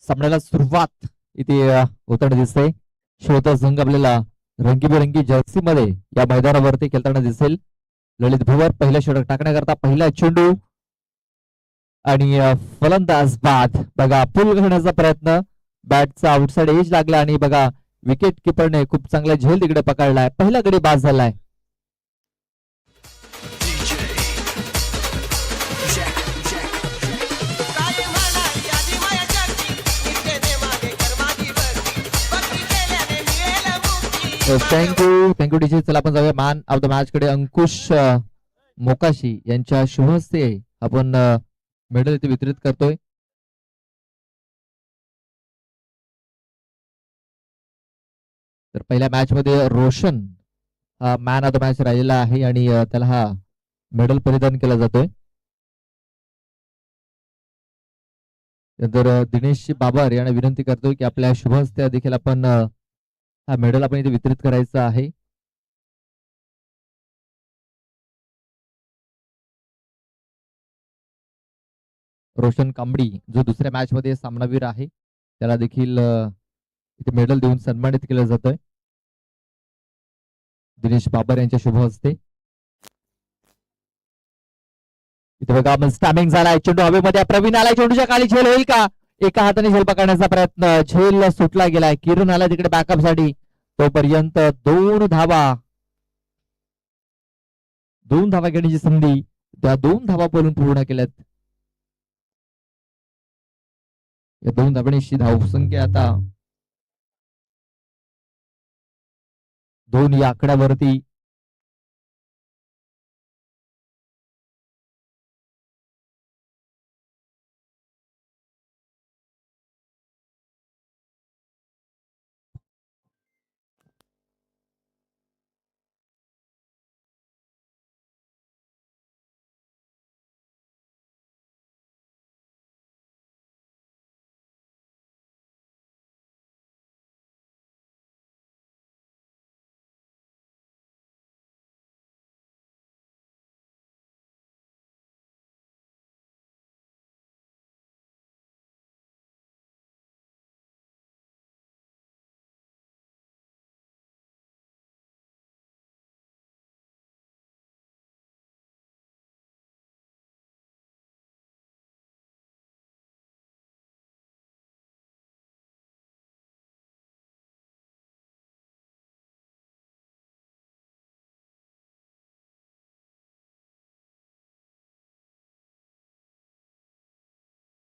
सामन्याला सुरुवात इथे होताना दिसते. श्रोता संघ आपल्याला रंगीबेरंगी जर्सी मध्ये या मैदानावरती खेळताना दिसेल. ललित भुवर पहिला षटक टाकण्याकरता पहिला चेंडू आणि फलंदाज बाद. बघा पूल करण्याचा प्रयत्न, बॅटचा आउटसाइड एज लागला आणि बघा विकेट किपरने खूप चांगला झेल तिकडे पकडलाय. पहिला गडी बाद झालाय. Thank you DJ. चला आपण जाऊया मॅन ऑफ द मॅच कडे. अंकुश मोकाशी यांच्या शुभ हस्ते आपण मेडल इथे वितरित करतोय. तर पहिल्या मॅच मध्ये रोशन हा मॅन ऑफ द मॅच राहिलेला आहे आणि त्याला हा मेडल परिधान केला जातोय. तर दिनेश बाबर यांना विनंती करतोय की आपल्या शुभ हस्ते देखील आपण हा मेडल आपण इथे वितरित करायचा आहे. रोशन कांबडी जो दुसऱ्या मॅच मध्ये सामनावीर आहे त्याला देखील इथे मेडल देऊन सन्मानित केलं जातोय दिनेश बाबर यांच्या शुभ हस्ते. इथे बघा स्टॅमिंग झालाय. चेंडू हवेमध्ये प्रवीण आलाय. चेंडूच्या खाली झेल होईल का? एका हाताने झेल पकडण्याचा प्रयत्न, झेल सुटला गेलाय. किरण आला तिकडे बॅकअप साठी. तोपर्यंत दोन धावा घेण्याची संधी, त्या 2 धावा बोलून पूर्ण केल्यात. या 2 धावण्याची धावसंख्या आता 2 या आकड्यावरती.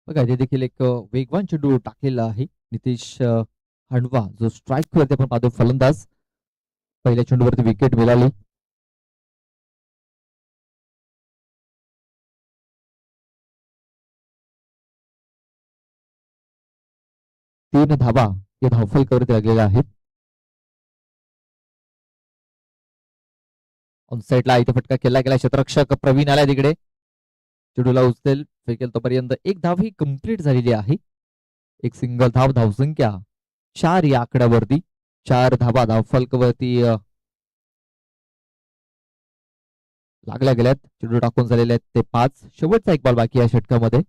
बघा इथे देखील एक वेगवान चेंडू टाकलेला आहे. नितीश हंडवा जो स्ट्राईक वरती आपण पाहतो फलंदाज. पहिल्या चेंडूवरती विकेट मिळाली. तीन धावा या धावफलकावरती लागलेल्या आहेत. ऑन साइडला इथे फटका केला गेला. क्षेत्ररक्षक प्रवीण आलाय तिकडे. चेंडूला उचलेल, फेकेल तोपर्यंत एक धाव ही कंप्लीट झालेली आहे. एक सिंगल धावसंख्या 4 या आकड्यावरती. 4 धावा धावफलकावरती लागल्या गेल्यात. चेंडू टाकून झालेले आहेत ते 5. शेवटचा एक बॉल बाकी या षटकामध्ये.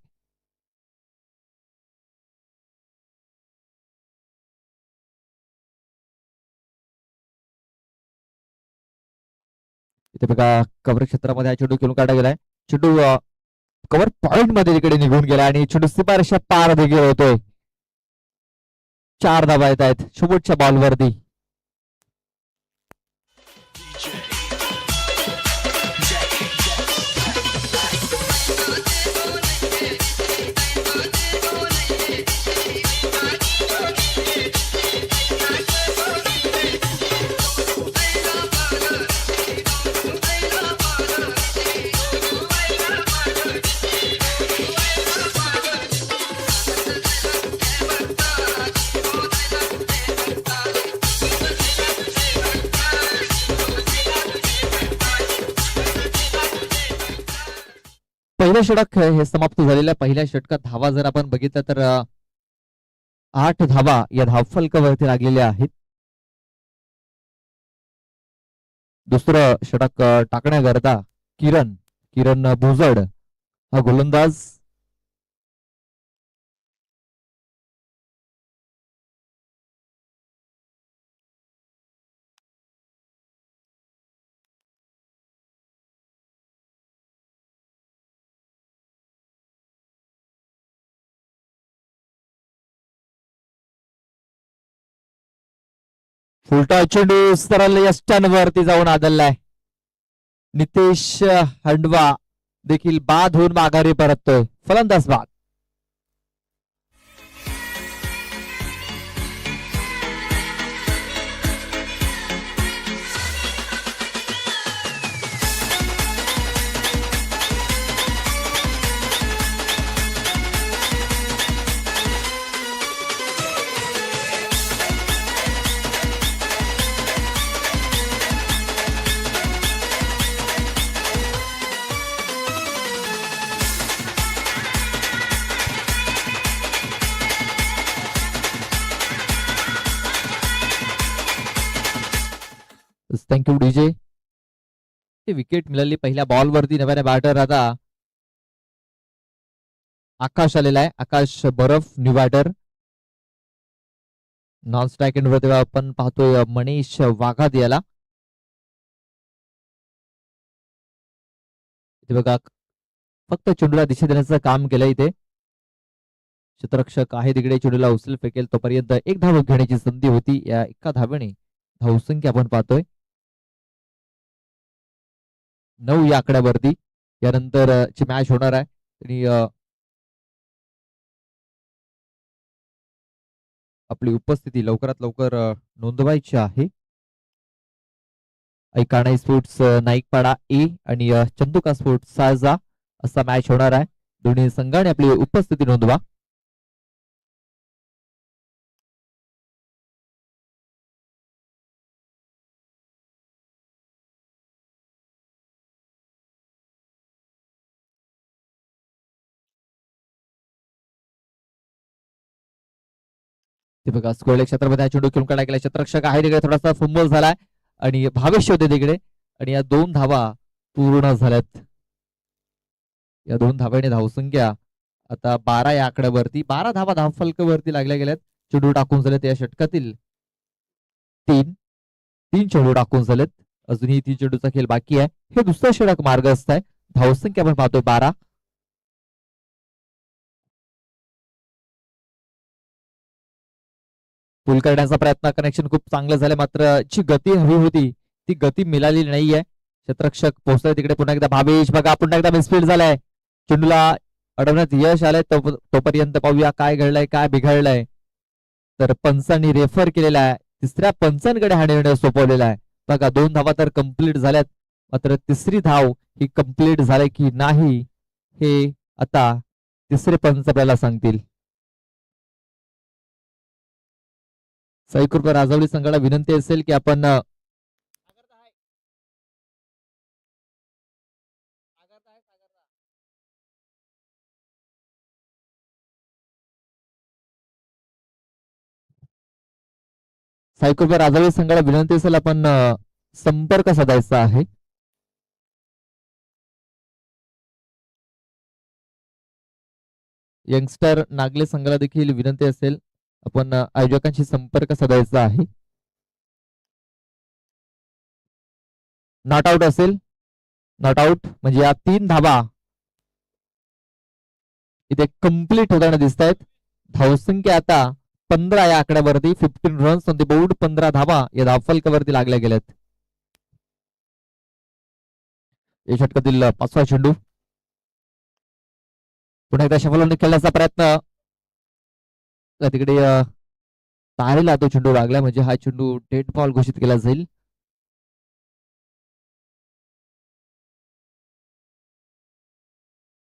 इथे बघा कव्हर क्षेत्रामध्ये हा चेंडू खेळून काढला गेलाय. चेंडू कव्हर पॉइंट मध्ये तिकडे निघून गेला आणि चेंडू सीमारेषा पार देखील होतोय. 4 धावा येत आहेत शेवटच्या बॉलवरती. पहिलं षटक हे समाप्त झालेल्या पहिल्या षटकात धावा जर आपण बघितलं तर 8 धावा या धावफलकावरती लागलेल्या आहेत. दुसरं षटक टाकण्याकरता किरण भुजड हा गोलंदाज फुलटा चेंडू सरळ यष्टांवरती जाऊन आदळलाय. नितेश हंडवा देखील बाद होऊन माघारी परततोय. फलंदाज बाद. Thank you DJ. विकेट मिळाली पहिल्या बॉलवरती. नव्याने बॅटर आता आकाश आलेला आहे. आकाश बरफ न्यू बॅटर. नॉन स्ट्राईक एंडवर आपण पाहतोय मनीष वाघाद याला. इथे बघा फक्त चेंडूला दिशा देण्याचं काम केलं इथे. क्षेत्ररक्षक आहे तिकडे चेंडूला उचल फेकेल तोपर्यंत एक धाव घेण्याची संधी होती. या एका धावेने धावसंख्या आपण पाहतोय 9 या आकड्यावरती. यानंतर ची मॅच होणार आहे आणि आपली उपस्थिती लवकरात लवकर नोंदवायची आहे. ऐकाणा स्पोर्ट्स नाईकपाडा ए आणि चंदुका स्पोर्ट्स साजा असा मॅच होणार आहे. दोन्ही संघाने आपली उपस्थिती नोंदवा. ते बघा स्कोअर क्षेत्रामध्ये चेंडू खेळून काढला गेला. क्षेत्ररक्षक आहे तिकडे थोडासा फुंबल झालाय आणि भावेश होते तिकडे आणि या 2 धावा पूर्ण झाल्यात. या 2 धाव्याने धावसंख्या आता 12 या आकड्यावरती. 12 धावा धावफलकावरती लागल्या गेल्यात. चेंडू टाकून झालेत या षटकातील 3 चेंडू टाकून झालेत. अजूनही 3 चेंडूचा खेळ बाकी आहे. हे दुसरं षटक मार्गस्थ आहे. धावसंख्या आपण पाहतोय 12. पूल करण्याचा प्रयत्न कनेक्शन खूप चांगलं झालं मात्र जी गती हवी होती ती गती मिळालेली नाहीये. क्षेत्ररक्षक पोहोचलाय तिकडे. पुन्हा एकदा भावेश बघा पुन्हा एकदा मिसफील्ड झालाय. चेंडूला अडवण्यात यश आलंय. तोपर्यंत पाहूया काय घडलंय काय बिघडलंय. तर पंचांनी रेफर केलेला आहे. तिसऱ्या पंचांकडे हा निर्णय सोपवलेला आहे. बघा 2 धावा तर कंप्लीट झाल्यात मात्र तिसरी धाव ही कंप्लीट झाली की नाही हे आता तिसरे पंच आपल्याला सांगतील. साईकृपा राजवडी संघाला विनंती असेल की आपण साईकृपा राजवडी संघाला विनंती असेल आपण संपर्क साधायचा आहे. यंगस्टर नागले संघाला देखील विनंती असेल आपण आयोजकांशी संपर्क साधायचा आहे. नॉट आउट असेल. नॉट आउट म्हणजे या 3 धावा इथे कंप्लीट होताना दिसत आहेत. धावसंख्या आता 15 या आकड्यावरती. 15 रन्स ऑन द बोर्ड. 15 धावा या धावफलकावरती लागल्या गेल्यात. या षटकातील 5वा चेंडू पुन्हा एकदा शफलने खेळण्याचा प्रयत्न. तिकडे तारेला तो चेंडू लागला म्हणजे हा चेंडू डेड बॉल घोषित केला जाईल.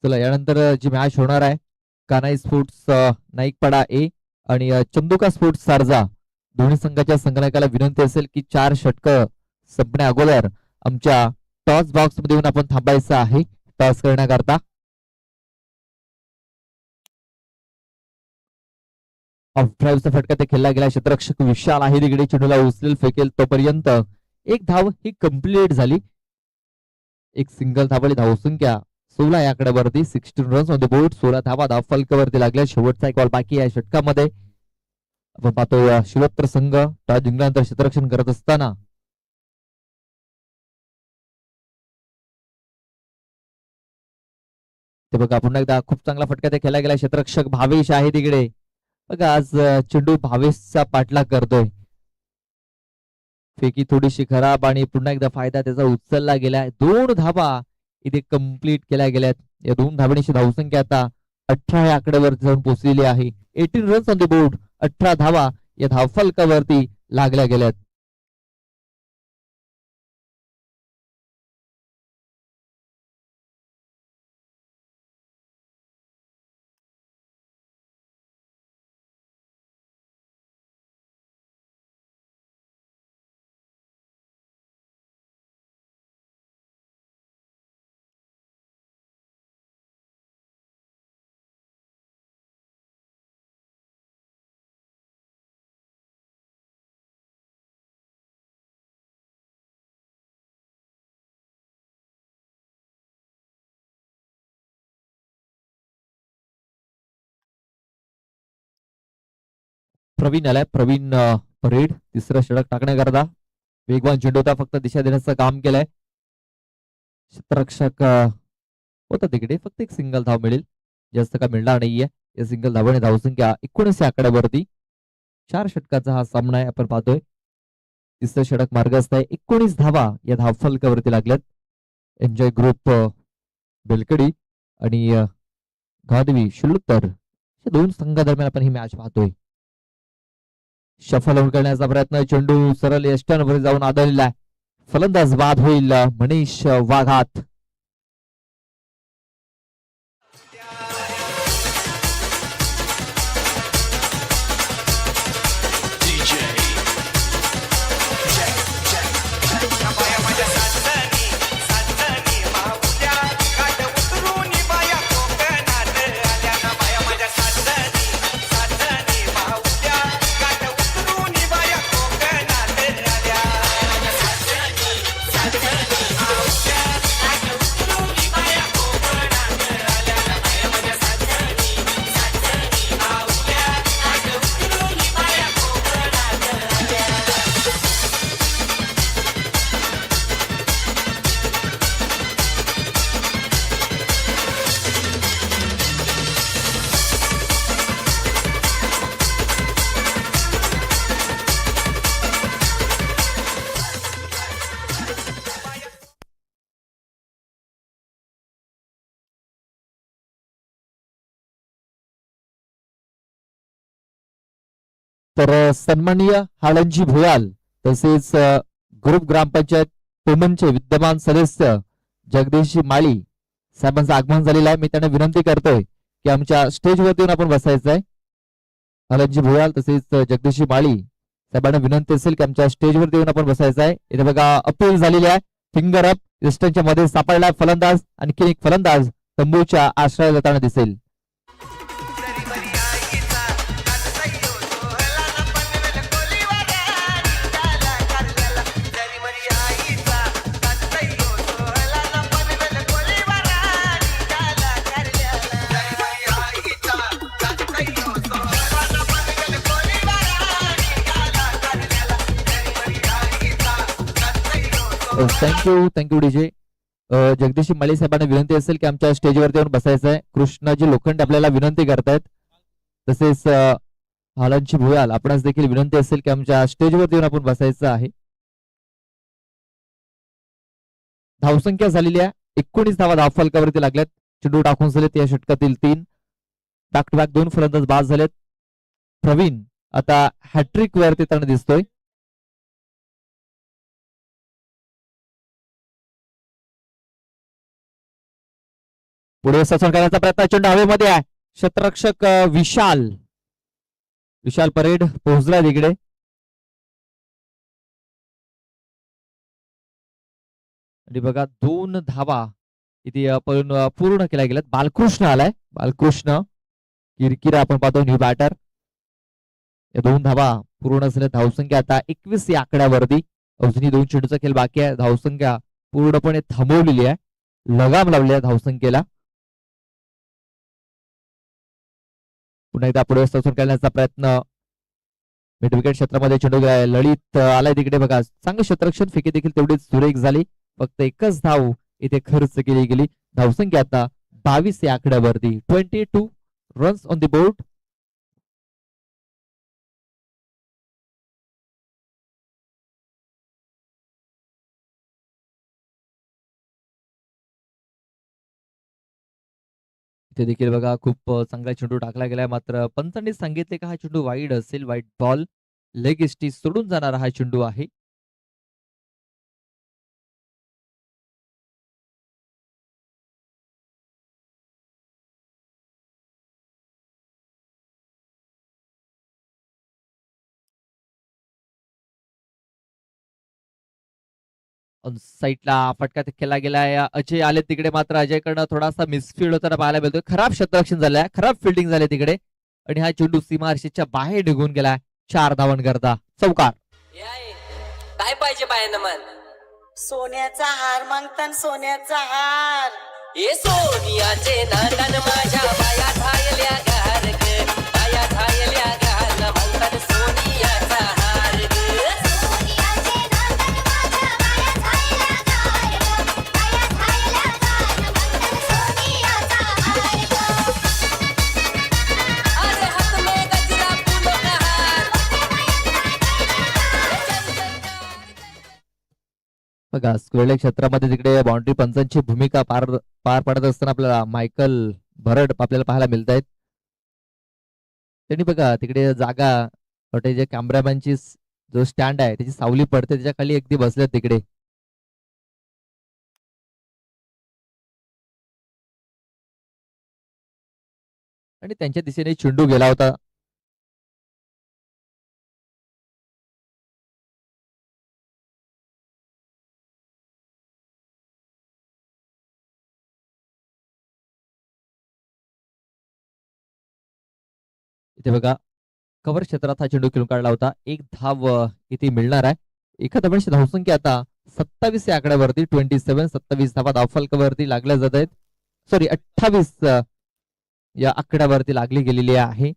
चला यानंतर जी मॅच होणार आहे कानाई स्पोर्ट्स नाईकपाडा ए आणि चंदुका स्पोर्ट्स सारजा दोन्ही संघाच्या संघनायकाला विनंती असेल की 4 षटकं संपण्या अगोदर आमच्या टॉस बॉक्स मध्ये येऊन आपण थांबायचं आहे टॉस करण्याकरता. ऑफ ड्राईव्हचा फटका ते खेळला गेला. क्षेत्ररक्षक विशाल आहे तिकडे चेंडूला उचलेल फेकेल तोपर्यंत एक धाव ही कंप्लीट झाली. एक सिंगल धावली. धावसंख्या 16 या आकड्यावरती. 16 रन्स ऑन द बोर्ड. 16 धावा धावफलकावरती लागल्या. शेवटचा एक बॉल बाकी आहे षटकामध्ये. आपण पाहतोय शिवत्र संघ टॉस जिंकल्यानंतर क्षेत्ररक्षण करत असताना ते बघा पुन्हा एकदा खूप चांगला फटका ते खेळला गेला. क्षेत्ररक्षक भावेश आहे तिकडे. बघा आज चेंडू भावेशचा पाठलाग करतोय. फेकी थोडीशी खराब आणि पुन्हा एकदा फायदा त्याचा उचलला गेलाय. 2 धाबा इथे कंप्लीट केल्या गेल्यात. या 2 धाबांची धावसंख्या आता 18 या आकड्यावरती जाऊन पोहोचलेली आहे. 18 रन्स ऑन द बोर्ड, 18 धावा या धावफलकावरती लागल्या गेल्यात. प्रवीण आलाय. प्रवीण परेड तिसरं षटक टाकण्याकरता वेगवान चेंडू होता, फक्त दिशा देण्याचं काम केलंय. क्षेत्ररक्षक होता तिकडे, फक्त एक सिंगल धाव मिळेल, जास्त का मिळणार नाहीये. या सिंगल धावाने धावसंख्या 19 या आकड्यावरती. 4 षटकाचा हा सामना आहे, आपण पाहतोय. तिसरं षटक मार्गस्थ आहे. 19 धावा या धावफलकावरती लागल्यात. एन्जॉय ग्रुप बेलकडी आणि गादवी शिल्लुत्तर या 2 संघादरम्यान आपण ही मॅच पाहतोय. शफल करण्याचा प्रयत्न, चेंडू सरळ यष्टांवर जाऊन आदळलेला आहे. फलंदाज बाद होईल मनीष वाघात. तर सन्माननीय हाळंजी भुयाल तसेच ग्रुप ग्रामपंचायत पेमनचे विद्यमान सदस्य जगदीश माळी साहेबांचं आगमन झालेलं आहे. मी त्यांना विनंती करतोय की आमच्या स्टेजवरती येऊन आपण बसायचं आहे. हाळंजी भुयाल तसेच जगदीश माळी साहेबांना विनंती असेल की आमच्या स्टेजवरती येऊन आपण बसायचं आहे. इथे बघा अपील झालेली आहे. फिंगर अप वेस्टर्नच्या मध्ये सापडला फलंदाज, आणखी एक फलंदाज तंबूच्या आश्रय जाताना दिसेल. Thank you DJ. जगदीश माळी साहेबांना विनंती असेल की आमच्या स्टेजवरती येऊन बसायचं आहे. कृष्णाजी लोखंडे आपल्याला विनंती करतायत. तसेच हालांची भुयाल आपणास देखील विनंती असेल की आमच्या स्टेजवरती येऊन आपण बसायचं आहे. धावसंख्या झालेली आहे 19 धावा धावफलकावरती लागल्यात. चेंडू टाकून झालेत या षटकातील 3. बॅक टू बॅक 2 फलंदाज बाद झालेत. प्रवीण आता हॅट्रिक वरती त्यांना दिसतोय. पुढे सचन करण्याचा प्रयत्न, चेंडू हवेमध्ये आहे. क्षेत्ररक्षक विशाल परेड पोहोचला तिकडे. आणि बघा 2 धावा इथे पूर्ण केल्या गेल्यात. बालकृष्ण आलाय. बालकृष्ण किरकिरा आपण पाहतो न्यू बॅटर. या 2 धावा पूर्ण झाल्या. धावसंख्या आता 21 या आकड्यावरती. अजूनही 2 चेंडूचा खेळ बाकी आहे. धावसंख्या पूर्णपणे थांबवलेली आहे. लगाम लावली आहे धावसंख्येला. पुन्हा एकदा पुढे सचून करण्याचा प्रयत्न. मिड विकेट क्षेत्रामध्ये चेंडू ललित आलाय तिकडे. बघा चांगलं क्षेत्ररक्षण, फेकी देखील तेवढीच सुरेख झाली. फक्त एकच धाव इथे खर्च केली गेली. धावसंख्या आता 22 या आकड्यावरती. 22 रन्स ऑन द बोर्ड. इथे देखील बघा खूप चांगला चेंडू टाकला गेलाय, मात्र पंचांनी सांगितले का हा चेंडू वाईड असेल, वाईड बॉल लेग इष्टी सोडून जाणारा हा चेंडू आहे. साईडला फटका केला गेलाय. अजय आले तिकडे, मात्र अजयकडनं थोडासा मिसफील्ड होताना पाहायला मिळतोय. खराब क्षेत्ररक्षण झालंय, खराब फिल्डिंग झाली तिकडे आणि हा चेंडू सीमारेषेच्या बाहेर निघून गेलाय. 4 धावन करता चौकार. काय पाहिजे बायांना मन? सोन्याचा हार मागतान सोन्याचा हार. हे सोनियाचे नांदन माझ्या बाया झायल्या गार ग, बाया झायल्या गार म्हणतात सोनियाचा हार ग. सोनियाचे नांदन माझ्या बाया झायल्या गार ग, बाया झायल्या गार म्हणतात सोनियाचा हार ग. अरे हात में गजरा फूलों का हार. बघा स्क्वेअर क्षेत्रामध्ये तिकडे बाउंड्री पंचांची भूमिका पार पार पडत असताना आपल्याला मायकल भरड आपल्याला पाहायला मिळत आहेत. त्यांनी बघा तिकडे जागा वाटते जे कॅमेरामॅनची जो स्टँड आहे त्याची सावली पडते त्याच्या खाली अगदी बसल्यात तिकडे. आणि त्यांच्या दिशेने चेंडू गेला होता. इथे बघा कव्हर क्षेत्रात हा चेंडू खेळून काढला होता. एक धाव इथे मिळणार आहे. एका धावांची धावसंख्या आता 27 या आकड्यावरती 27 27 धावा धावफलकावरती लागल्या जात आहेत. सॉरी 28 या आकड्यावरती लागली गेलेली आहे.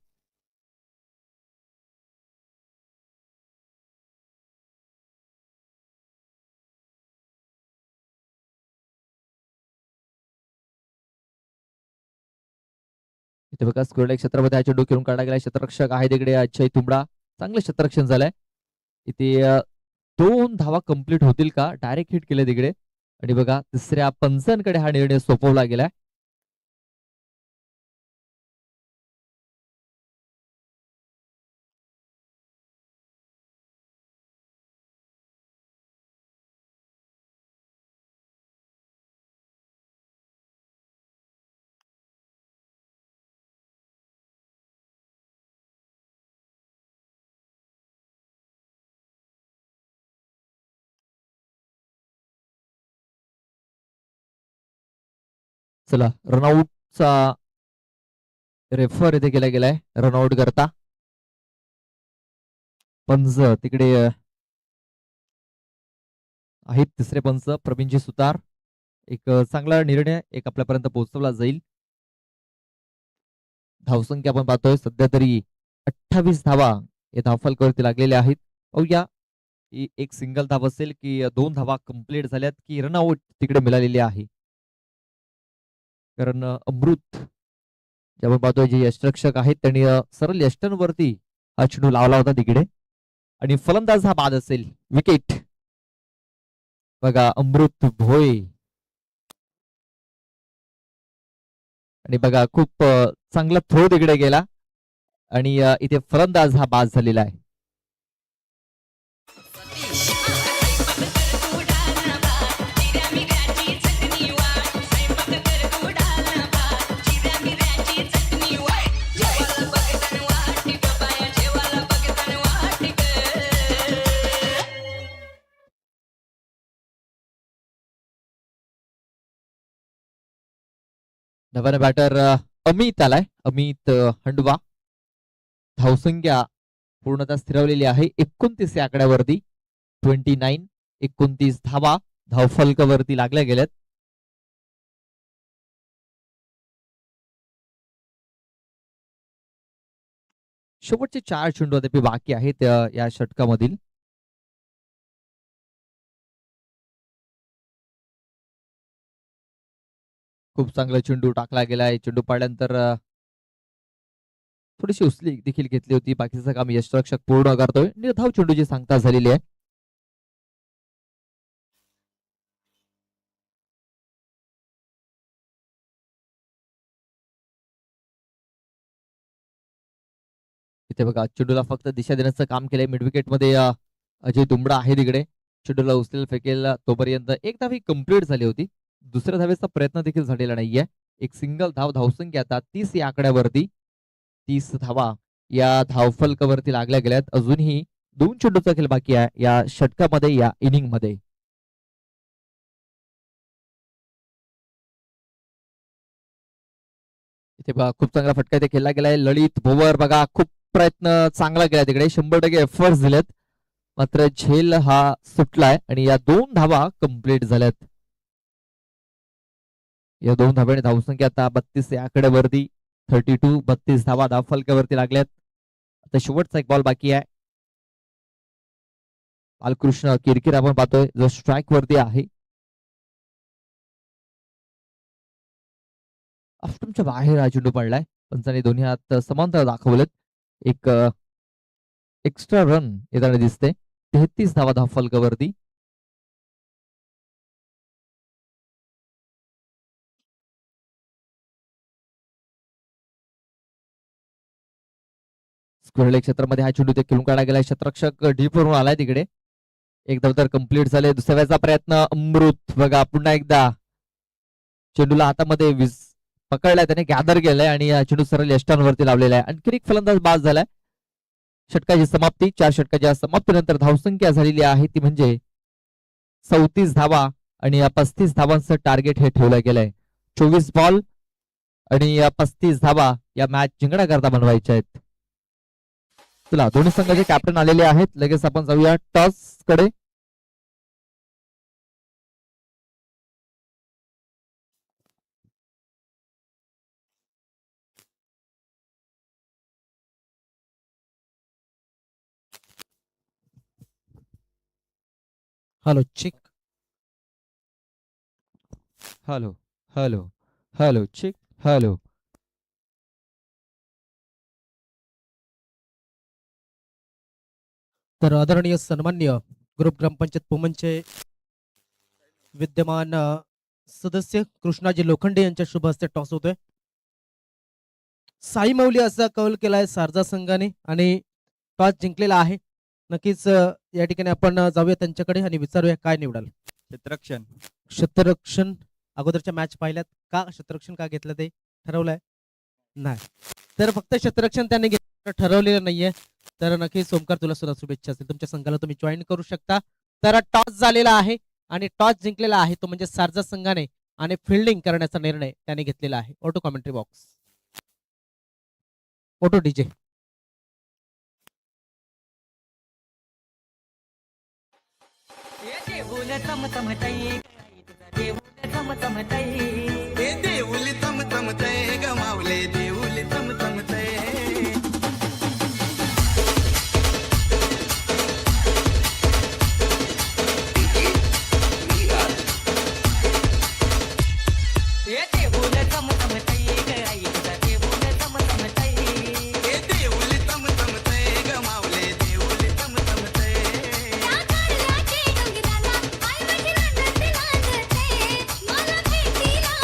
इथे बघा स्क्वेअर क्षेत्रामध्ये हा चेंडू खेळून काढला गेला. क्षेत्ररक्षक आहे तिकडे अजय तुंबडा. चांगलं क्षेत्ररक्षण झालंय. इथे 2 धावा कंप्लीट होतील का? डायरेक्ट हिट केले तिकडे आणि बघा तिसऱ्या पंचांकडे हा निर्णय सोपवला गेलाय. चला रनआउटचा रेफर इथे केला गेलाय रनआउट करता. पंच तिकडे आहेत तिसरे पंच प्रवीणजी सुतार. एक चांगला निर्णय एक आपल्यापर्यंत पोहोचवला जाईल. धावसंख्या आपण पाहतोय सध्या तरी 28 धावा या धावफलकावरती लागलेल्या आहेत. या एक सिंगल धाव असेल की 2 धावा कंप्लीट झाल्यात की रनआउट तिकडे मिळालेली आहे. कारण अमृत जे आपण पाहतोय जे यष्टरक्षक आहेत त्यांनी सरळ यष्टांवरती हा चेंडू लावला होता तिकडे आणि फलंदाज हा बाद असेल. विकेट बघा अमृत भोय आणि बघा खूप चांगला थ्रो तिकडे गेला आणि इथे फलंदाज हा बाद झालेला आहे. नव्याने बॅटर अमित आलाय. अमित हंडवा. धावसंख्या पूर्णतः स्थिरवलेली आहे 29 या आकड्यावरती 29 29 धावा धावफलकावरती लागल्या गेल्यात. शेवटचे 4 चेंडू अद्याप बाकी आहेत या षटकामधील. खूप चांगला चेंडू टाकला गेलाय. चेंडू पाडल्यानंतर थोडीशी उचली देखील घेतली होती. बाकीचं काम यष्टरक्षक पूर्ण करतोय. निर्धाव चेंडूची सांगता झालेली आहे. इथे बघा चेंडूला फक्त दिशा देण्याचं काम केलंय. मिड विकेट मध्ये अजय दुमडा आहे तिकडे. चेंडूला उचलेल फेकेल तोपर्यंत एक धाव ही कंप्लीट झाली होती. दुसऱ्या धावेचा प्रयत्न देखील झालेला नाहीये. एक सिंगल धावसंख्या आता 30 या आकड्यावरती. 30 धावा या धावफलकावरती लागल्या गेल्यात. अजूनही 2 चेंडूचा खेळ बाकी आहे या षटकामध्ये, या इनिंग मध्ये. इथे बघा खूप चांगला फटका इथे खेळला गेलाय. ललित भोवर बघा खूप प्रयत्न चांगला केला तिकडे. 100% एफर्ट्स दिलेत. मात्र झेल हा सुटलाय आणि या 2 धावा कंप्लीट झाल्यात. या 2 धावांनी धावसंख्या आता 32 या आकड्यावरती. 32 धावा धावफलकावरती लागल्यात. आता शेवटचा एक बॉल बाकी आहे. बालकृष्ण किरकिर आपण पाहतोय जो स्ट्राईक वरती आहे. ऑफस्टंपच्या बाहेर हा चेंडू पडलाय. पंचांनी दोन्ही हात समांतर दाखवलेत. एक एक्स्ट्रा रन येताना दिसते. 33 धावा धावफलकावरती. स्क्वेअर लेग क्षेत्रामध्ये हा चेंडू ते खेळून काढला गेलाय. क्षेत्ररक्षक डीप वरून आलाय तिकडे. एक धाव तर कंप्लीट झाले. दुसऱ्या वेळेचा प्रयत्न अमृत बघा पुन्हा एकदा चेंडूला हातामध्ये पकडलाय त्याने, गॅदर केलाय आणि चेंडू सरळ यष्टांवरती लावलेला आहे. आणखी एक फलंदाज बाद झालाय. षटकाची समाप्ती. 4 षटकाच्या समाप्तीनंतर धावसंख्या झालेली आहे ती म्हणजे 34 धावा आणि 35 धावांचं टार्गेट हे ठेवलं गेलंय. 24 बॉल आणि 35 धावा या मॅच जिंकण्याकरता बनवायच्या आहेत. चला दोन्ही संघाचे कॅप्टन आलेले आहेत. लगेच आपण जाऊया टॉस कडे. हॅलो चिक. हॅलो हॅलो हॅलो चिक हॅलो. तर आदरणीय सन्मान्य ग्रुप ग्रामपंचायत पुमनचे विद्यमान सदस्य कृष्णाजी लोखंडे यांच्या शुभ हस्ते टॉस होतोय. साई मौली असा कौल केलाय सारजा संघाने आणि टॉस जिंकलेला आहे. नक्कीच या ठिकाणी आपण जाऊया त्यांच्याकडे आणि विचारूया काय निवडाल. क्षेत्ररक्षण अगोदरच्या मॅच पाहिल्यात का? क्षेत्ररक्षण का घेतलं ते ठरवलंय नाही, तर फक्त क्षेत्ररक्षण त्यांनी ठरवलेलं नाहीये. तर नक्कीच ओमकार तुला सुद्धा शुभेच्छा असतील. तुमच्या संघाला तुम्ही जॉईन करू शकता. तर टॉस झालेला आहे आणि टॉस जिंकलेला आहे तो म्हणजे सारजा संघाने आणि फिल्डिंग करण्याचा निर्णय त्याने घेतलेला आहे. Auto commentary box. Auto DJ. देऊल चमचमतई देऊल चमचमतई देऊल चमचमतय गमावले देऊल चमचमतय. देऊल चमचमतई गई तुझा देऊल चमचमतई देऊल चमचमतय गमावले देऊल चमचमतय. त्या कारल्याचे डोंगराला आई माझी रडते लाजते मला भेटीला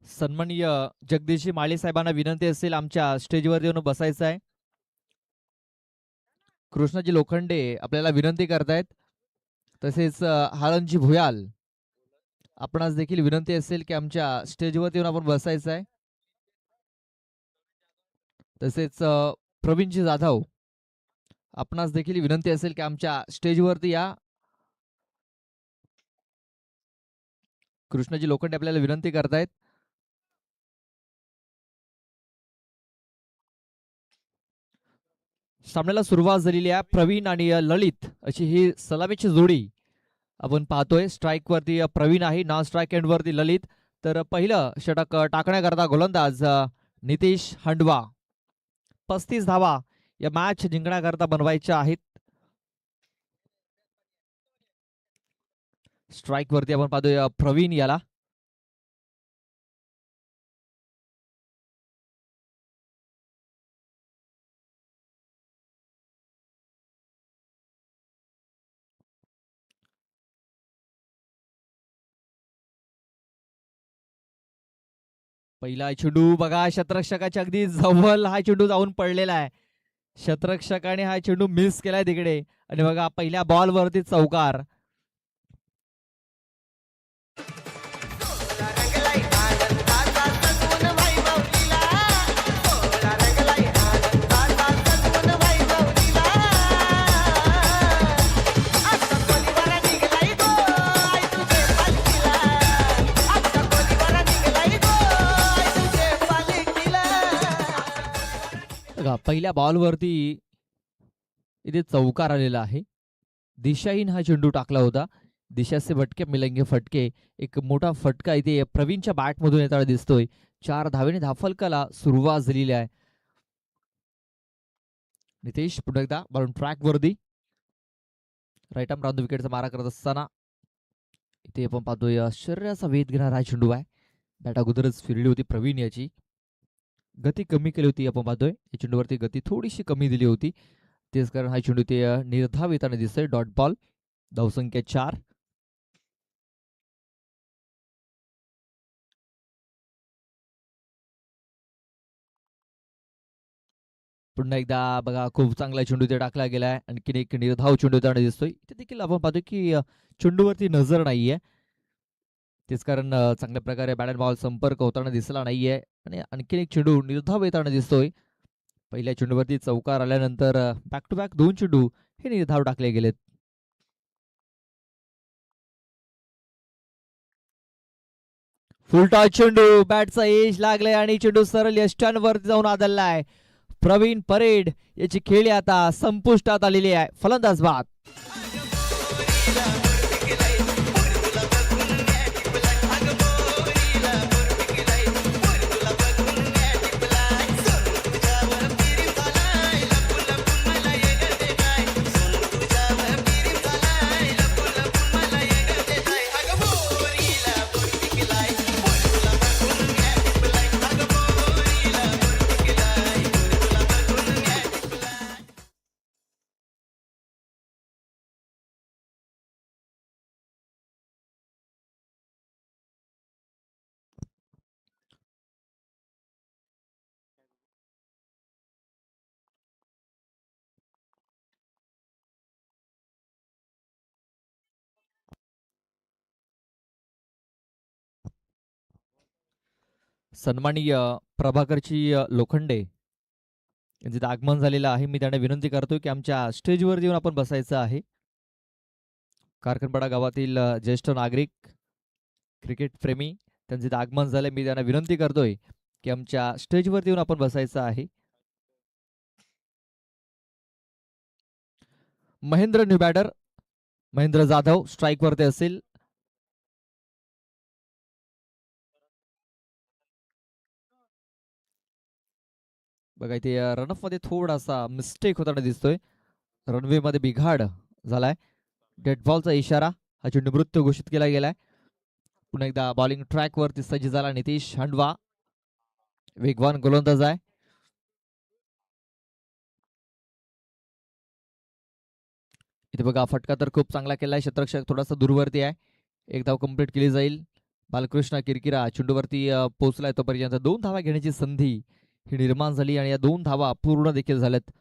सन्माननीय जगदीशजी माळी साहेबांना विनंती असेल आमच्या स्टेजवर येऊन बसायचं आहे. कृष्णाजी लोखंडे आपल्याला विनंती करतायत. तसेच हालनजी भुयाल आपणास देखील विनंती असेल की आमच्या स्टेजवर येऊन आपण बसायचं आहे. तसेच प्रवीणजी जाधव आपणास देखील विनंती असेल की आमच्या स्टेजवरती या. कृष्णाजी लोखंडे आपल्याला विनंती करतायत. सामन्याला सुरुवात झालेली आहे. प्रवीण आणि ललित अशी ही सलामीची जोडी आपण पाहतोय. स्ट्राईक वरती प्रवीण आहे, नॉन स्ट्राईक एंड वरती ललित. तर पहिलं षटक टाकण्याकरता गोलंदाज नितेश हंडवा. 35 धावा या मॅच जिंकण्याकरता बनवायच्या आहेत. स्ट्राईक वरती आपण पाहतोय प्रवीण याला. पहिला चेंडू बघा, शतरक्षकाच्या अगदी जवळ हा चेंडू जाऊन पडलेला आहे. शतरक्षकाने हा चेंडू मिस केलाय तिकडे. आणि बघा पहिल्या बॉल वरती चौकार. रंगलाई आनंदाचा सजून वैभवलीला, सोहळा रंगलाई आनंदाचा सजून वैभवलीला. आता कोलीवारा निघलाई गो, आई तुझे पालखीला. आता कोलीवारा निघलाई गो, आई तुझे पालखीला. बघा पहिल्या बॉल वरती इथे चौकार आलेला आहे. दिशाहीन हा चेंडू टाकला होता. दिशा से भटके मिलेंगे फटके. एक मोठा फटका इथे प्रवीणच्या बॅट मधून येताना दिसतोय. 4 धावेने धाफलकाला सुरुवात झालेली आहे. नितेश पुन्हा एकदा बॉल ट्रॅक वरती राईट आर्म राऊंड विकेटचा मारा करत असताना इथे आपण पाहतोय शरीराचा वेध घेणारा हा चेंडू आहे. बॅट अगोदरच फिरली होती प्रवीण याची. गती कमी केली होती आपण पाहतोय. या चेंडूवरती गती थोडीशी कमी दिली होती. तेच कारण हा चेंडू ते निर्धाव येताना दिसतोय. Dot ball. धावसंख्या 4. पुन्हा एकदा बघा खूप चांगला चेंडू ते टाकला गेलाय. आणखीन एक निर्धाव चेंडू येताना दिसतोय. इथे देखील आपण पाहतो की चेंडूवरती नजर नाहीये. तेच कारण चांगल्या प्रकारे बॅट अँड बॉल संपर्क होताना दिसला नाहीये. आणि आणखीन एक चेंडू निर्धाव येताना दिसतोय. पहिल्या चेंडूवरती चौकार आल्यानंतर बॅक टू बॅक 2 चेंडू हे निर्धाव टाकले गेलेत. फुलटॉस चेंडू, बॅटचा एज लागलाय आणि चेंडू सरळ यष्ट्यांवरती जाऊन आदळलाय. प्रवीण परेड याची खेळी आता संपुष्टात आलेली आहे. फलंदाज बाद. सन्माननीय प्रभाकरजी लोखंडे यांचे आगमन झालेलं आहे. मी त्यांना विनंती करतो की आमच्या स्टेजवर येऊन आपण बसायचं आहे. कारखनपाडा गावातील ज्येष्ठ नागरिक, क्रिकेट प्रेमी त्यांचे आगमन झाले. मी त्यांना विनंती करतोय की आमच्या स्टेजवर येऊन आपण बसायचं आहे. Mahendra new batter, Mahendra Jadhav strike वरती असेल. बघा इथे रनअप मध्ये थोडासा मिस्टेक होताना दिसतोय. रनवे मध्ये बिघाड झालाय. डेड बॉलचा इशारा. हा चेंडू मृत्यू घोषित केला गेलाय. पुन्हा एकदा बॉलिंग ट्रॅक वरती सज्ज झाला नितेश हंडवा. वेगवान गोलंदाज आहे. इथे बघा फटका तर खूप चांगला केलाय. क्षेत्ररक्षक थोडासा दूरवरती आहे. एक धाव कंप्लीट केली जाईल. बालकृष्ण किरकिरा चेंडूवरती पोहोचलाय तोपर्यंत 2 धावा घेण्याची संधी ही निर्माण झाली आणि या 2 धावा पूर्ण देखील झाल्यात.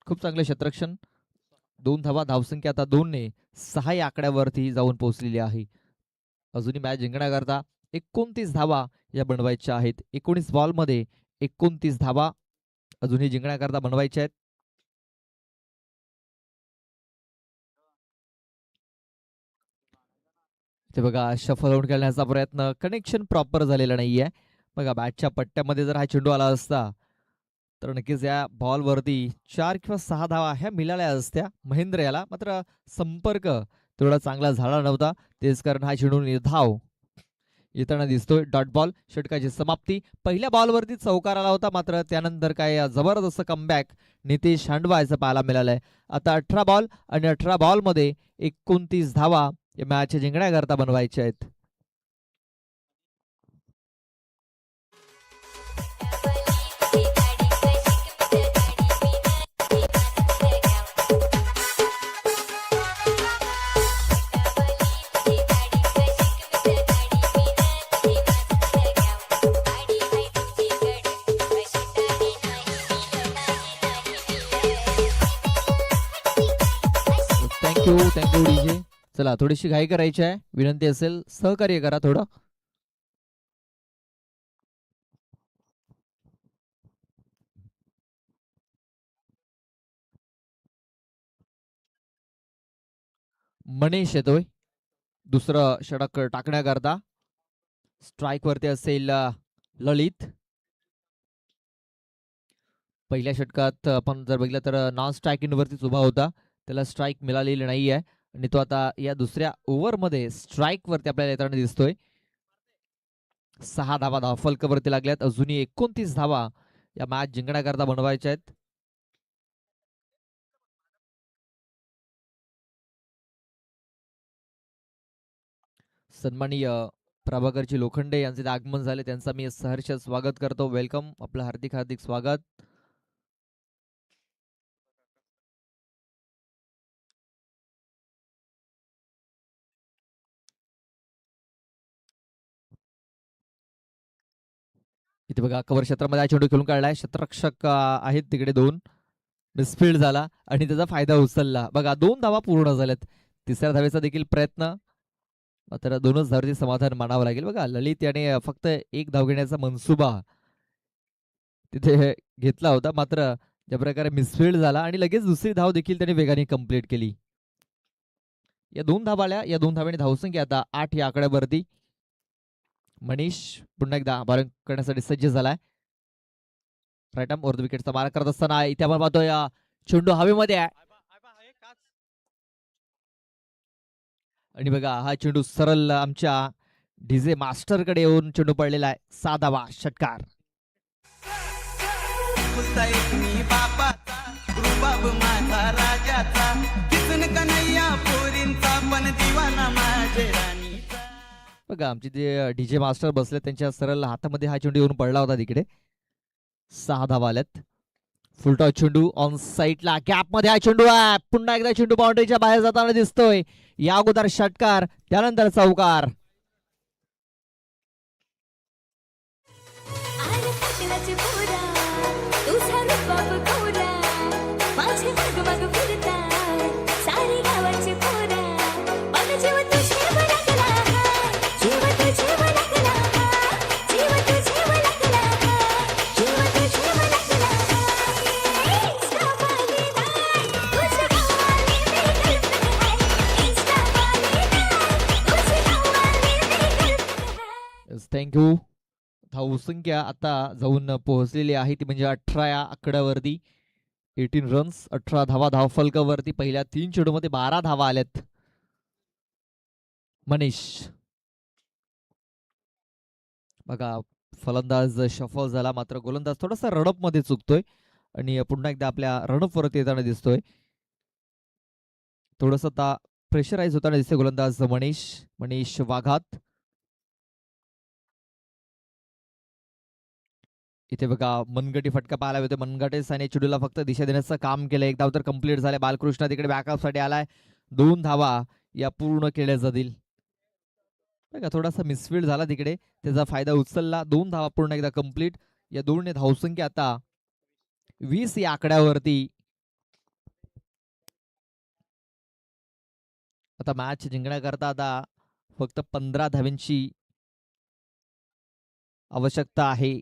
खूप चांगले क्षेत्ररक्षण. 2 धावा, धावसंख्या आता 2 ने 6 या आकड्यावरती जाऊन पोहोचलेली आहे. अजूनही मॅच जिंकण्याकरता 29 धावा या बनवायच्या आहेत. 19 बॉलमध्ये 29 धावा अजूनही जिंकण्याकरता बनवायच्या आहेत. ते बघा शफल आउट खेळण्याचा प्रयत्न, कनेक्शन प्रॉपर झालेलं नाहीये. बघा बॅटच्या पट्ट्यामध्ये जर हा चेंडू आला असता तर नक्कीच या बॉलवरती 4 किंवा 6 धावा ह्या मिळाल्या असत्या महेंद्र याला. मात्र संपर्क तेवढा चांगला झाला नव्हता. तेच कारण हा चेंडू निर्धाव येताना दिसतोय. डॉट बॉल, षटकाची समाप्ती. पहिल्या बॉलवरती चौकार आला होता मात्र त्यानंतर काय जबरदस्त कमबॅक नितेश हांडवा याचं पाहायला मिळालंय. आता 18 बॉल आणि 18 बॉलमध्ये 29 धावा या मॅच जिंकण्याकरता बनवायच्या आहेत. Thank you DJ. चला थोडीशी घाई करायची आहे, विनंती असेल सहकार्य करा थोडं. मनीष येतोय दुसरं षटक टाकण्याकरता. स्ट्राईक वरती असेल ललित. पहिल्या षटकात आपण जर बघितलं तर नॉन स्ट्राईक वरतीच उभा होता, त्याला स्ट्राईक मिळालेली नाही आहे आणि तो आता या दुसऱ्या ओव्हरमध्ये स्ट्राईक वरती आपल्याला येताना दिसतोय. 6 धावा धावफलकावरती लागल्यात. अजूनही 29 धावा या मॅच जिंकण्याकरता बनवायच्या आहेत. सन्माननीय प्रभाकरजी लोखंडे यांचे आगमन झाले, त्यांचा मी सहर्ष स्वागत करतो. वेलकम, आपलं हार्दिक हार्दिक स्वागत. इथे बघा कव्हर क्षेत्रामध्ये हा चेंडू खेळून काढलाय. क्षेत्ररक्षक आहेत तिकडे 2. मिसफिल्ड झाला आणि त्याचा फायदा उचलला. बघा 2 धावा पूर्ण झाल्यात. तिसऱ्या धावेचा देखील प्रयत्न, मात्र 2च धावचे समाधान मानावं लागेल. बघा ललित याने फक्त 1 धाव घेण्याचा मनसुबा तिथे घेतला होता, मात्र ज्या प्रकारे मिसफिल्ड झाला आणि लगेच दुसरी धाव देखील त्याने वेगाने कंप्लीट केली. या 2 धावा आल्या. या 2 धावांनी धावसंख्या आता 8 या आकड्यावरती. मनीष पुन्हा एकदा बॉलिंग करण्यासाठी सज्ज झालाय. राईट आर्म ओव्हर द विकेटचा मारा करत असताना इथे आपण पाहतोय चेंडू हवेमध्ये आहे आणि बघा हा चेंडू सरळ आमच्या डीजे मास्टर कडे येऊन चेंडू पडलेला आहे. 6 धावा, षटकार. कुलता एक मी बापाचा, रुबाब माझा राजाचा, किसन कन्हैया पोरींचा पण दिवाना माझे राणीचा. बघा आमचे जे डीजे मास्टर बसले त्यांच्या सरळ हातामध्ये हा चेंडू येऊन पडला होता तिकडे. 6 धावा आल्यात. फुलटॉस चेंडू ऑन साईडला, गॅप मध्ये हा चेंडू आहे. पुन्हा एकदा चेंडू बाउंड्रीच्या बाहेर जाताना दिसतोय. या अगोदर षटकार, त्यानंतर चौकार. आर पाटलाची पोरा, तुझा रुबाब गोरा, माझे माग माग फिरता, सारी गावाची पोरा, माझा जीव तुझ्यावर लागला हाय, जीव तुझ्यावर लागला हाय, जीव तुझ्यावर लागला हाय, जीव तुझ्यावर लागला हाय. इंस्टावाली नाय, तुझ्या गावाली मी कल्पना हाय, इंस्टावाली नाय, तुझ्या गावाली मी कल्पना हाय. थँक्यू. धावसंख्या आता जाऊन पोहोचलेली आहे ती म्हणजे 18 या आकड्यावरती. 18 रन्स, 18 धावा धावफलकावरती. पहिल्या 3 चेंडूमध्ये 12 धावा आल्यात. मनीष बघा फलंदाज शफल झाला, मात्र गोलंदाज थोडासा रनअप मध्ये चुकतोय आणि पुन्हा एकदा आपल्या रनअप वरती येताना दिसतोय. थोडस आता प्रेशराईज होताना दिसतोय गोलंदाज मनीष वाघात. इथे बघा मनगटी फटका पाहायला होते. मनगटे साने चेंडूला फक्त दिशा देण्याचं काम केलं. एक धाव तर कंप्लीट झाले. बालकृष्ण तिकडे बॅकअप साठी आलाय. 2 धावा या पूर्ण केल्या जातील. बघा थोडासा मिसफील्ड झाला तिकडे, त्याचा फायदा उचलला. 2 धावा पूर्ण एकदा कंप्लीट. या 2 धावसंख्या आता 20 या आकड्यावरती. आता मॅच जिंकण्याकरता आता फक्त 15 धावांची आवश्यकता आहे.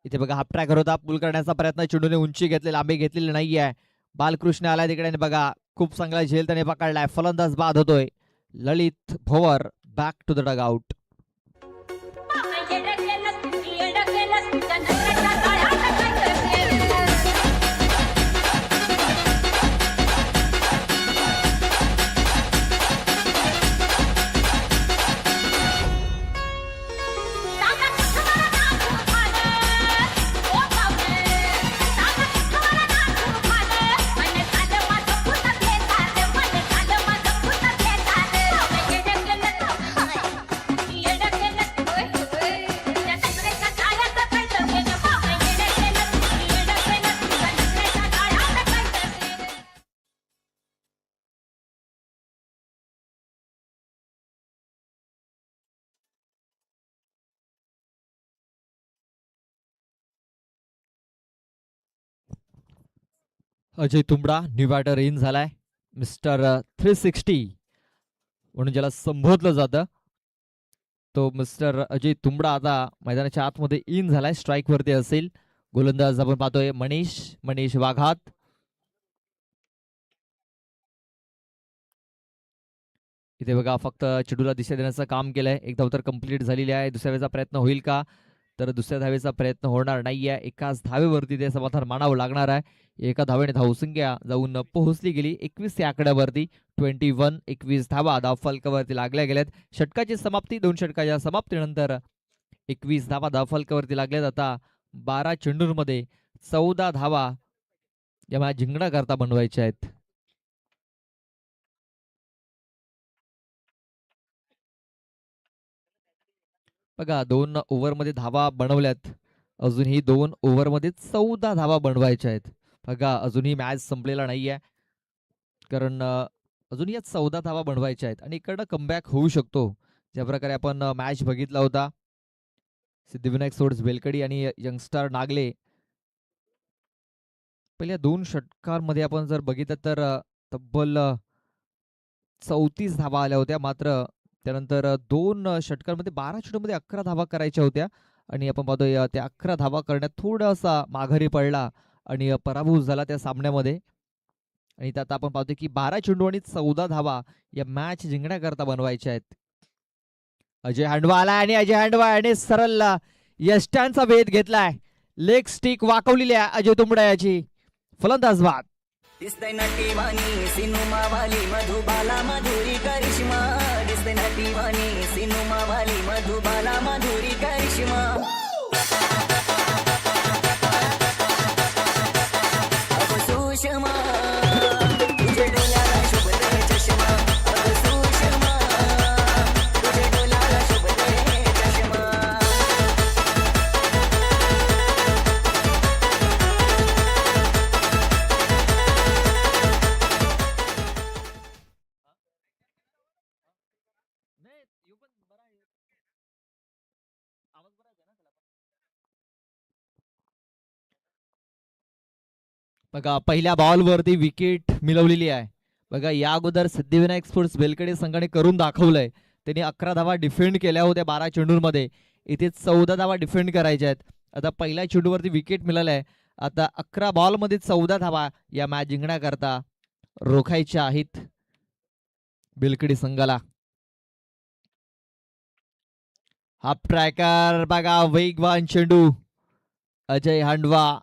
इथे बघा हाफ ट्रॅकर होता, पूल करण्याचा प्रयत्न, चेंडूने उंची घेतली, लांबी घेतलेली नाहीये. बालकृष्ण आलाय तिकडे आणि बघा खूप चांगला झेल त्याने पकडलाय. फलंदाज बाद होतोय. Lalit Bhovar back to the dugout. Ajay Tumbada new batter in झालाय. मिस्टर 360 म्हणून ज्याला संबोधलं जातं, तो मिस्टर अजय तुंबडा आता मैदानाच्या आतमध्ये इन झालाय. स्ट्राईक वरती असेल. गोलंदाज आपण पाहतोय मनीष वाघात. इथे बघा फक्त चेंडूला दिशा देण्याचं काम केलंय. एक धाव तर कंप्लीट झालेली आहे. दुसऱ्या वेळेचा प्रयत्न होईल का? तर दुसऱ्या धावेचा प्रयत्न होणार नाहीये. एकाच धावेवरती ते समाधान मानावं लागणार आहे. एका धावेने धावसंख्या जाऊन पोहोचली गेली 21 या आकड्यावरती. 21 धावा धाव फलकावरती लागल्या गेल्यात. षटकाची समाप्ती, 2 षटकाच्या समाप्तीनंतर 21 धावा धाव फलकावरती लागल्यात. आता 12 चेंडूंमध्ये 14 धावा या मॅच जिंकण्याकरता बनवायच्या आहेत. बघा 2 ओव्हरमध्ये धावा बनवल्यात. अजूनही 2 ओव्हरमध्ये 14 धावा बनवायच्या आहेत. बघा अजूनही मॅच संपलेला नाहीये, कारण अजूनही या 14 धावा बनवायच्या आहेत आणि इकडनं कमबॅक होऊ शकतो. ज्या प्रकारे आपण मॅच बघितला होता, सिद्धिविनायक स्पोर्ट्स बेलकडी आणि यंगस्टार नागले, पहिल्या 2 षटकांमध्ये आपण जर बघितलं तर तब्बल 34 धावा आल्या होत्या. मात्र त्यानंतर 2 षटकांमध्ये 12 चेंडूमध्ये 11 धावा करायच्या होत्या आणि आपण पाहतोय त्या 11 धावा करण्यात थोडासा माघारी पडला आणि पराभूत झाला त्या सामन्यामध्ये. आणि त्यात आपण पाहतोय की 12 चेंडू आणि 14 धावा या मॅच जिंकण्याकरता बनवायच्या आहेत. अजय हांडवा आला आणि अजय हांडवा याने सरळ यष्टांचा वेध घेतलाय. लेग स्टिक वाकवलेली आहे अजय तुंबडा याची. फलंदाज बाद. दिसतंय नटीवाणी सिनुमा वाली मधुबाला माधुरी करिश्मा. दिसतंय नटीवाणी सिनुमा वाली मधुबाला माधुरी करिश्मा. अगं सुषमा तुझे डोळ्याला शोभते चष्मा. अगं सुषमा तुझे डोळ्याला शोभते चष्मा. बघा पहिल्या बॉलवरती विकेट मिळवलेली आहे. बघा या अगोदर सिद्धिविनायक स्पोर्ट्स बेलकडे संघाने करून दाखवलंय. त्यांनी 11 धावा डिफेंड केल्या होत्या 12 चेंडूंमध्ये. इथे 14 धावा डिफेंड करायच्या आहेत. आता पहिल्या चेंडूवरती विकेट मिळालंय. आता 11 बॉलमध्ये 14 धावा या मॅच जिंकण्याकरता रोखायच्या आहेत बेलकडी संघाला. हाफ ट्रॅकर बघा वेगवान चेंडू. अजय हांडवा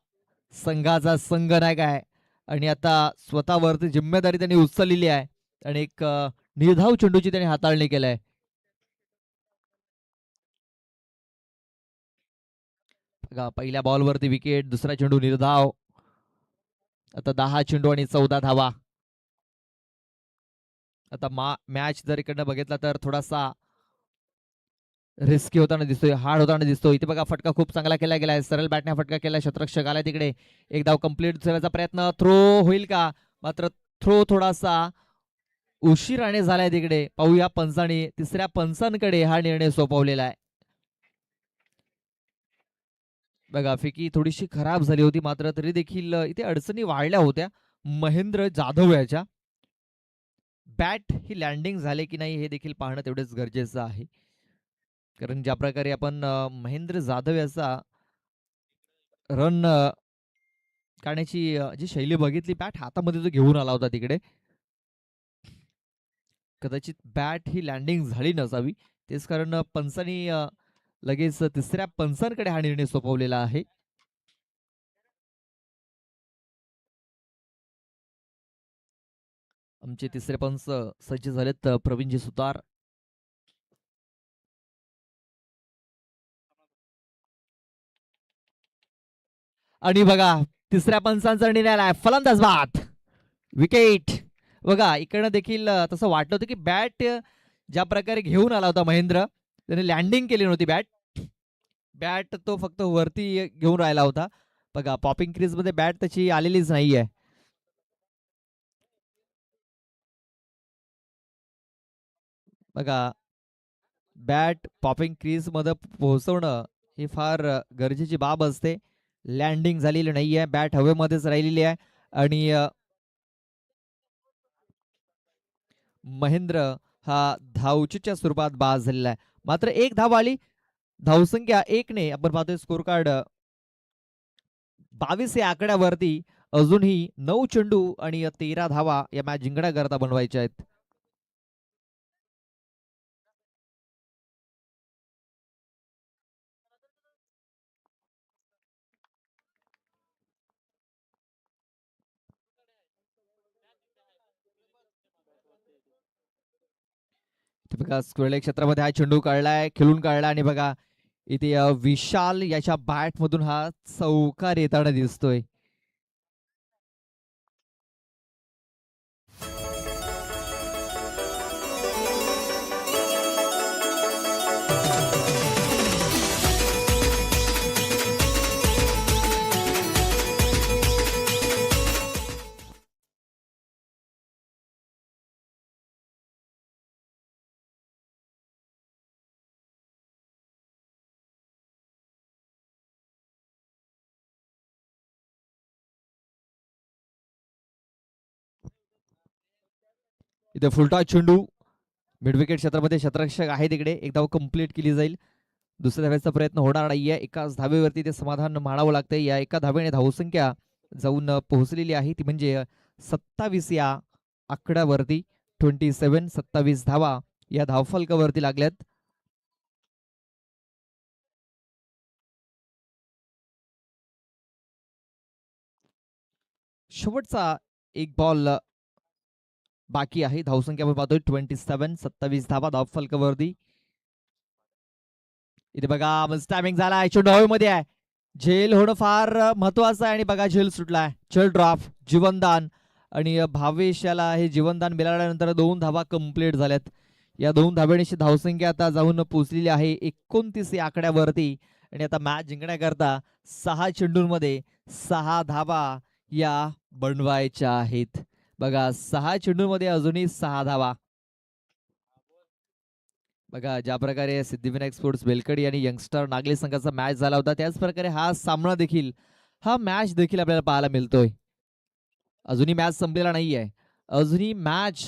संघाचा संघनायक आहे आणि आता स्वतःवरती जिम्मेदारी त्यांनी उचललेली आहे आणि एक निर्धाव चेंडूची त्यांनी हाताळणी केलाय. बघा पहिल्या बॉलवरती विकेट, दुसरा चेंडू निर्धाव. आता 10 चेंडू आणि 14 धावा. आता मॅच जर इकडनं बघितला तर थोडासा रिस्की होताना दिसतोय, हार्ड होताना दिसतोय. इथे बघा फटका खूप चांगला केला गेलाय. सरळ बॅटने फटका केला. शतरक्षक आलाय तिकडे. एक धाव कंप्लीट करायचा प्रयत्न. थ्रो होईल का? मात्र थ्रो थोडासा उशिराने झालाय तिकडे. पाहूया पंचाने तिसऱ्या पंचांकडे हा निर्णय सोपवलेला आहे. बघा फिकी थोडीशी खराब झाली होती, मात्र तरी देखील इथे अडचणी वाढल्या होत्या महेंद्र जाधव याच्या. बॅट ही लँडिंग झाले की नाही हे देखील पाहणं तेवढेच गरजेचं आहे. कारण ज्या प्रकारे आपण महेंद्र जाधव याचा रन काढण्याची जी शैली बघितली, बॅट हातामध्ये जो घेऊन आला होता तिकडे, कदाचित बॅट ही लँडिंग झाली नसावी. तेच कारण पंचांनी लगेच तिसऱ्या पंचांकडे हा निर्णय सोपवलेला आहे. आमचे तिसरे पंच सज्ज झालेत. प्रवीणजी सुतार. आणि बघा तिसऱ्या पंचांचा निर्णय आलाय. फलंदाज बाद, विकेट. बघा इकडनं देखील तसं वाटलं होतं की बॅट ज्या प्रकारे घेऊन आला होता महेंद्र, त्याने लँडिंग केली नव्हती बॅट. बॅट तो फक्त वरती घेऊन राहिला होता. बघा पॉपिंग क्रीज मध्ये बॅट त्याची आलेलीच नाहीये. बघा बॅट पॉपिंग क्रीज मध्ये पोहोचवणं ही फार गरजेची बाब असते. लँडिंग झालेली नाहीये, बॅट हवेमध्येच राहिलेली आहे. आणि महेंद्र हा धावचीच्या स्वरूपात बाद झालेला आहे. मात्र एक धाव आली. धावसंख्या 1 ने आपण पाहतोय स्कोर कार्ड 22 या आकड्यावरती. अजूनही 9 चेंडू आणि 13 धावा या मॅच जिंकण्याकरता बनवायच्या आहेत. बघा स्क्वेअर क्षेत्रामध्ये हा चेंडू काढलाय, खेळून काढला. आणि बघा इथे विशाल याच्या बॅट मधून हा चौकार येताना दिसतोय. इथे फुलटॉस चेंडू मिड विकेट क्षेत्रामध्ये क्षेत्ररक्षक आहे तिकडे. एक धाव कंप्लीट केली जाईल. दुसऱ्या धावेचा प्रयत्न होणार नाहीये. एकाच धावेवरती ते समाधान मानावं लागतंय. या एका धावेने धावसंख्या जाऊन पोहोचलेली आहे, ती म्हणजे 27 या आकड्यावरती. 27 धावा या धावफलकावरती लागल्यात. शेवटचा एक बॉल बाकी आहे. धावसंख्या आपण पाहतोय 27 धावा धावफलकावरती. इथे बघा टायमिंग झाला. चेंडू हवेमध्ये आहे. झेल होणं फार महत्वाचं आहे. आणि बघा झेल सुटलाय. चल ड्रॉप, जीवनदान. आणि भावेश याला हे जीवनदान मिळाल्यानंतर 2 धावा कंप्लीट झाल्यात. या 2 धाब्याची धावसंख्या आता जाऊन पोहोचलेली आहे 29 या आकड्यावरती. आणि आता मॅच जिंकण्याकरता 6 चेंडूंमध्ये 6 धावा या बनवायच्या आहेत. बघा 6 चेंडूंमध्ये अजूनही 6 धावा. बघा ज्या प्रकारे सिद्धिविनायक स्पोर्ट्स बेलकडी आणि यंगस्टर नागली संघाचा मॅच झाला होता, त्याच प्रकारे हा सामना देखील, हा मॅच देखील आपल्याला पाहायला मिळतोय. अजूनही मॅच संपलेला नाहीये. अजूनही मॅच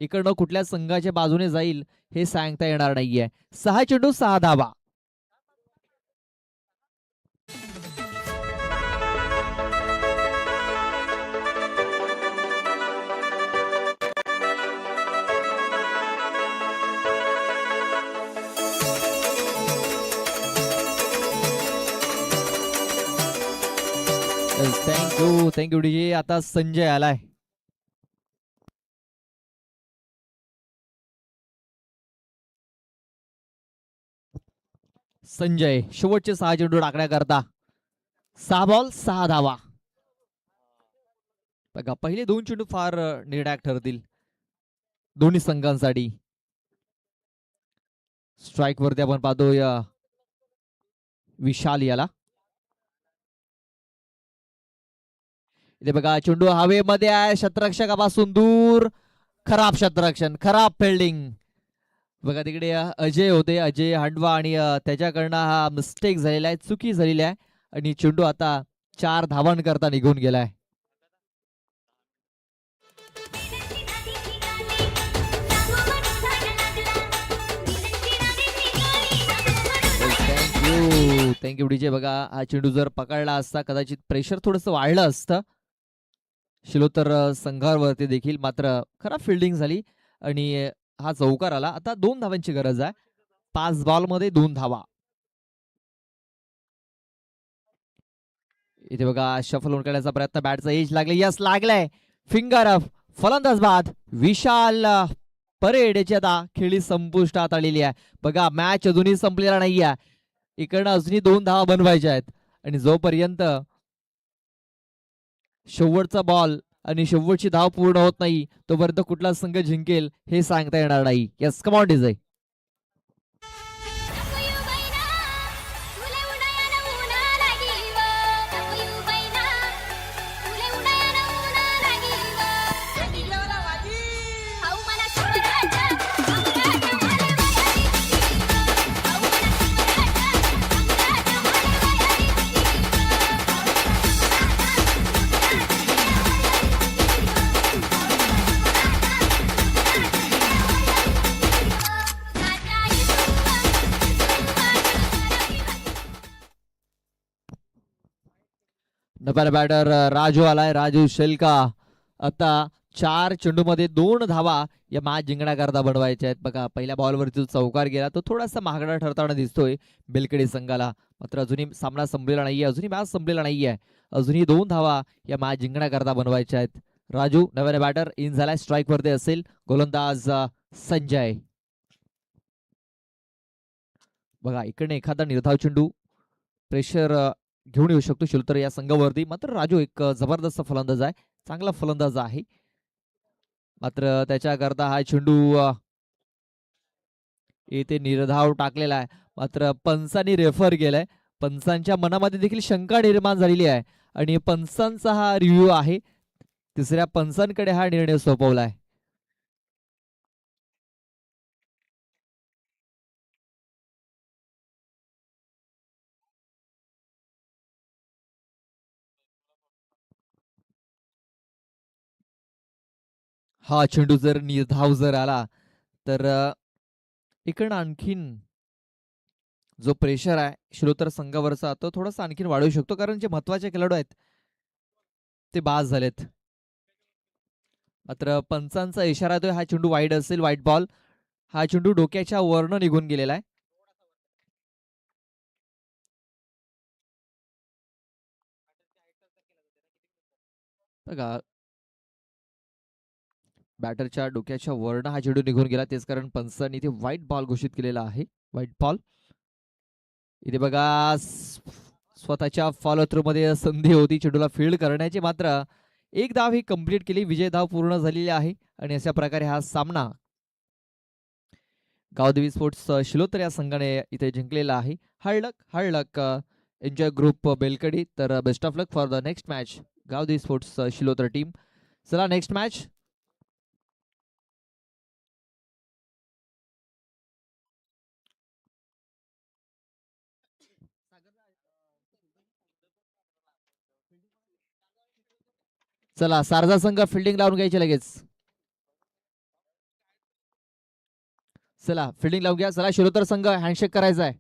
इकडनं कुठल्या संघाच्या बाजूने जाईल हे सांगता येणार नाहीये. 6 चेंडू 6 धावा. Thank you DJ. आता संजय आलाय. संजय शेवटचे 6 चेंडू टाकण्याकरता. 6 बॉल 6 धावा. बघा पहिले 2 चेंडू फार निर्णायक ठरतील दोन्ही संघांसाठी. स्ट्राईक वरती आपण पाहतोय विशाल याला. इथे बघा चेंडू हवेमध्ये आहे, क्षेत्ररक्षकापासून दूर. खराब क्षेत्ररक्षण, खराब फिल्डिंग. बघा तिकडे अजय होते, अजय हांडवा, आणि त्याच्याकडनं हा मिस्टेक झालेला आहे, चुकी झालेली आहे, आणि चेंडू आता 4 धावांकरता निघून गेलाय. Thank you DJ. बघा हा चेंडू जर पकडला असता कदाचित प्रेशर थोडंसं वाढलं असतं शिलोतर संघावरती देखील, मात्र खराब फिल्डिंग झाली आणि हा चौकार आला. आता 2 धावांची गरज आहे, 5 बॉलमध्ये 2 धावा. इथे बघा शफल होऊन करण्याचा प्रयत्न, बॅटचा एज लागले, यस लागलाय, फिंगर ऑफ, फलंदाज बाद विशाल परेड याची आता खेळी संपुष्टात आलेली आहे. बघा मॅच अजूनही संपलेला नाहीये, इकडनं अजूनही 2 धावा बनवायच्या आहेत, आणि जोपर्यंत शेवटचा बॉल आणि शेवटची धाव पूर्ण होत नाही तोपर्यंत कुठला संघ जिंकेल हे सांगता येणार नाही. Yes, come on DJ. Number batter Raju आलाय, राजू शेलका. आता 4 चेंडूमध्ये 2 धावा या मॅच जिंकण्याकरता बनवायच्या आहेत. बघा पहिल्या बॉलवरती जो चौकार गेला तो थोडासा महागडा ठरताना दिसतोय बेलकडे संघाला, मात्र अजूनही सामना संपलेला नाहीये, अजूनही मॅच संपलेला नाहीये, अजूनही 2 धावा या मॅच जिंकण्याकरता बनवायच्या आहेत. राजू नव्याने बॅटर इन झालाय, स्ट्राईक वरती असेल गोलंदाज संजय. बघा इकडे एखादा निर्धाव चेंडू प्रेशर घेऊन येऊ शकतो शिलोतर या संघावरती, मात्र राजू एक जबरदस्त फलंदाज आहे, चांगला फलंदाज आहे, मात्र त्याच्याकरता हा चेंडू येथे निर्धाव टाकलेला आहे, मात्र पंचांनी रेफर केलाय. पंचांच्या मनामध्ये देखील शंका निर्माण झालेली आहे, आणि पंचांचा हा रिव्ह्यू आहे, तिसऱ्या पंचांकडे हा निर्णय सोपवलाय. हा चेंडू जर निर्धाव जर आला तर इकडनं आणखीन जो प्रेशर आहे शिलोतर संघावरचा तो थोडासा आणखीन वाढवू शकतो, कारण जे महत्वाचे खेळाडू आहेत ते बाद झालेत. मात्र पंचांचा इशारा येतोय, हा चेंडू वाईड असेल, व्हाईट बॉल. हा चेंडू डोक्याच्या वरनं निघून गेलेला आहे. बघा बॅटरच्या डोक्याच्या वरनं हा चेंडू निघून गेला, तेच कारण पंचांनी इथे व्हाईट बॉल घोषित केलेला आहे, व्हाईट बॉल. इथे बघा स्वतःच्या फॉलो थ्रू मध्ये संधी होती चेंडूला फील्ड करण्याची, मात्र एक धाव ही कंप्लीट केली, विजय धाव पूर्ण झालेली आहे, आणि अशा प्रकारे हा सामना गावदेवी स्पोर्ट्स शिलोतर या संघाने इथे जिंकलेला आहे. हळलक एन्जॉय ग्रुप बेलकडी. तर best of luck for the next match Gavdevi sports Shilotar team. चला नेक्स्ट मॅच. चला सारजा संघ फिल्डिंग लावून घ्यायची लगेच. चला फिल्डिंग लावून घ्या. चला शिरोतर संघ हँडशेक करायचा आहे.